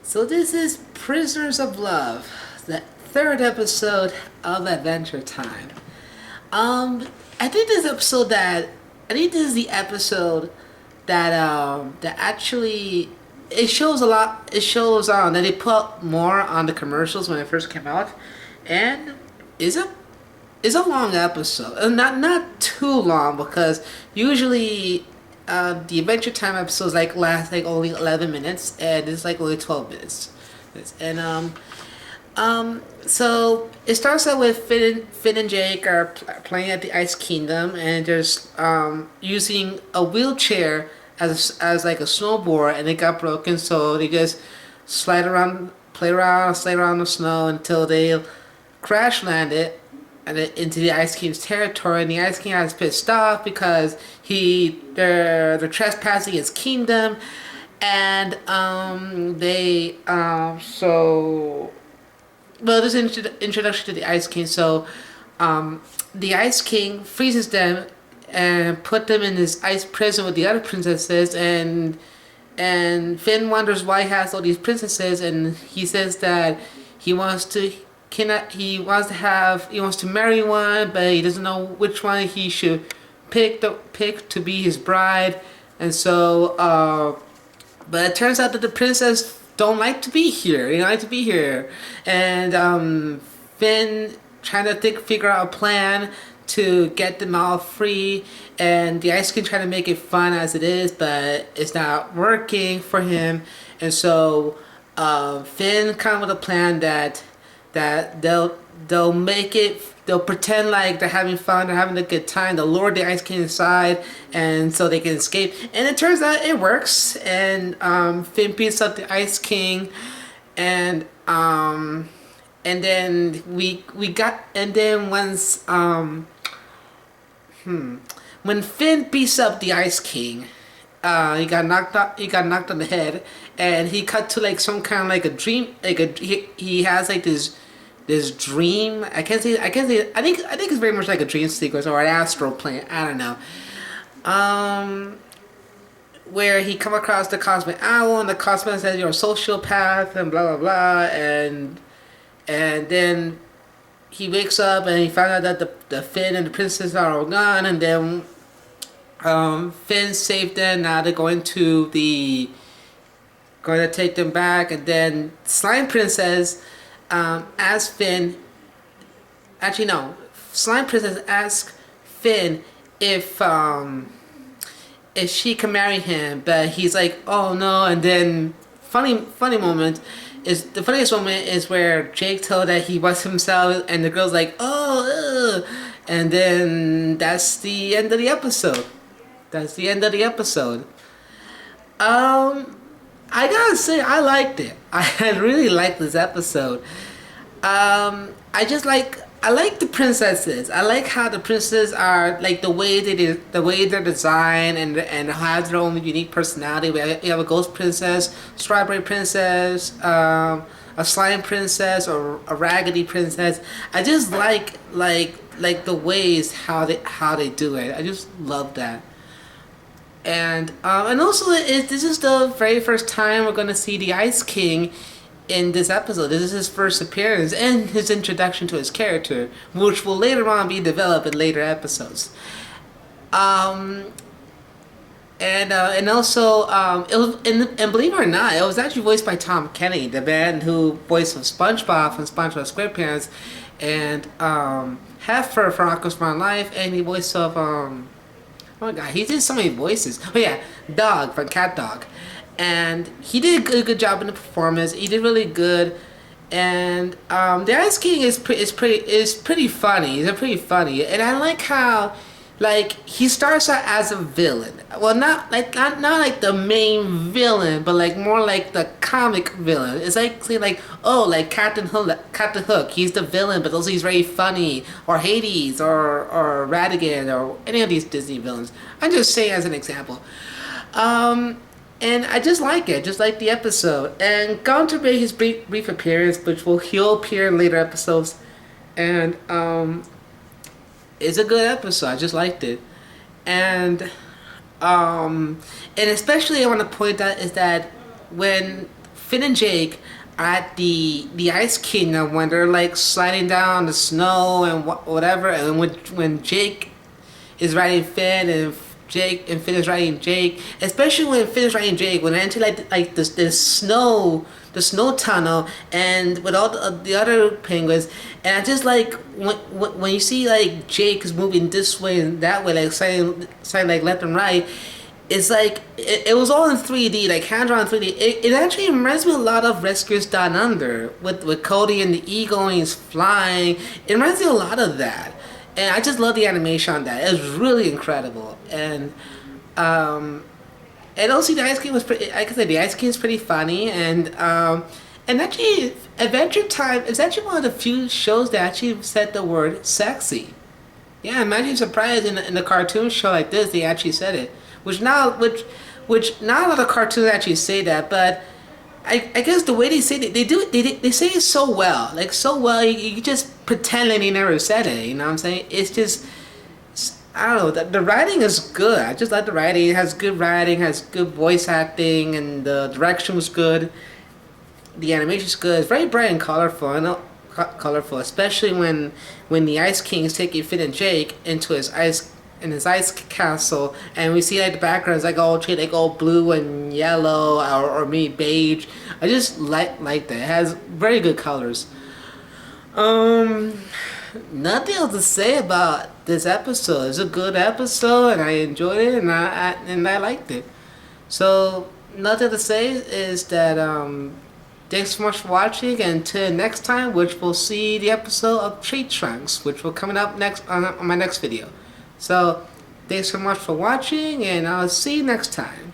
So this is Prisoners of Love, the third episode of Adventure Time. I think this episode that I think this is the episode that actually it shows a lot. It shows that they put more on the commercials when it first came out, and is a is a long episode. Not too long because usually the Adventure Time episodes last like only 11 minutes, and it's like only 12 minutes. And so it starts out with Finn and Jake are playing at the Ice Kingdom, and just using a wheelchair as like a snowboard, and it got broken, so they just slide around the snow until they crash landed and into the Ice King's territory. And the Ice King is pissed off because they're trespassing his kingdom, and they so well, there's an introduction to the Ice King. So the Ice King freezes them and put them in this ice prison with the other princesses, and Finn wonders why he has all these princesses, and he says that he wants to he wants to marry one, but he doesn't know which one he should pick to be his bride. And so but it turns out that the princess don't like to be here. They don't like to be here, and Finn trying to figure out a plan to get them all free, and the Ice King trying to make it fun as it is, but it's not working for him. And so Finn come up with a plan that they'll pretend like they're having fun, they're having a good time, they'll lure the Ice King inside, and so they can escape. And it turns out it works, and Finn beats up the Ice King, and then once when Finn beats up the Ice King, he got knocked on the head, and he cut to like some kind of like a dream, he has like this dream. I think it's very much like a dream sequence or an astral plane. I don't know. Where he come across the Cosmic Owl, and the Cosmic says you're a sociopath and blah blah blah, and then he wakes up and he found out that the Finn and the princess are all gone, and then Finn saved them. Now they're going to take them back, and then Slime Princess asks Finn. Actually, no. Slime Princess asks Finn if she can marry him, but he's like, "Oh no!" And then funniest moment is where Jake told that he was himself, and the girl's like, "Oh," and then that's the end of the episode. I gotta say, I liked it. I really liked this episode. I like the princesses. I like how the princesses are like the way they're designed, and have their own unique personality. We have a ghost princess, strawberry princess, a slime princess, or a raggedy princess. I just like the ways how they do it. I just love that. And also this is the very first time we're gonna see the Ice King in this episode. This is his first appearance and his introduction to his character, which will later on be developed in later episodes. And also it was, and believe it or not, it was actually voiced by Tom Kenny, the man who voiced of SpongeBob from SpongeBob SquarePants, and Heifer from Aqua's Fun Life, and he voiced of oh my god, he did so many voices. Oh yeah, Dog from Cat Dog, and he did a good job in the performance. He did really good, and the Ice King is pretty funny. He's pretty funny, and I like how he starts out as a villain. Well, not like the main villain, but like more like the comic villain. It's like Captain Hook. He's the villain, but also he's very funny. Or Hades, or Ratigan, or any of these Disney villains. I'm just saying as an example. And I just like it, just like the episode. And Gunter made his brief appearance, which he'll appear in later episodes. And it's a good episode. I just liked it. And especially I want to point out is that when Finn and Jake are at the Ice Kingdom when they're like sliding down the snow and whatever, and when Jake is riding Finn and Jake and Finn is riding Jake, especially when Finn is riding Jake when they enter like this snow, the snow tunnel, and with all the other penguins. And I just like when you see like Jake is moving this way and that way, like sliding like left and right. It's like it was all in 3D, like hand drawn 3D. It actually reminds me a lot of Rescuers Down Under with Cody and the eagle and he's flying. It reminds me a lot of that, and I just love the animation on that. It was really incredible, and also the Ice King was pretty. Like I said, the Ice King is pretty funny, and actually Adventure Time is actually one of the few shows that actually said the word sexy. Yeah, imagine surprised in a cartoon show like this they actually said it, which not a lot of cartoons actually say that, but I guess the way they say it, they say it so well, like so well you just pretend like they never said it. You know what I'm saying? It's just I don't know. The writing is good. I just like the writing. It has good writing, has good voice acting, and the direction was good. The animation is good. It's very bright and colorful. I know colorful, especially when the Ice King is taking Finn and Jake into his ice castle, and we see like the background is like all blue and yellow or maybe beige. I just like that. It has very good colors. Nothing else to say about this episode. It's a good episode, and I enjoyed it, and I liked it. So nothing to say is that thanks so much for watching, and until next time, which we'll see the episode of Tree Trunks, which will coming up next on my next video. So thanks so much for watching, and I'll see you next time.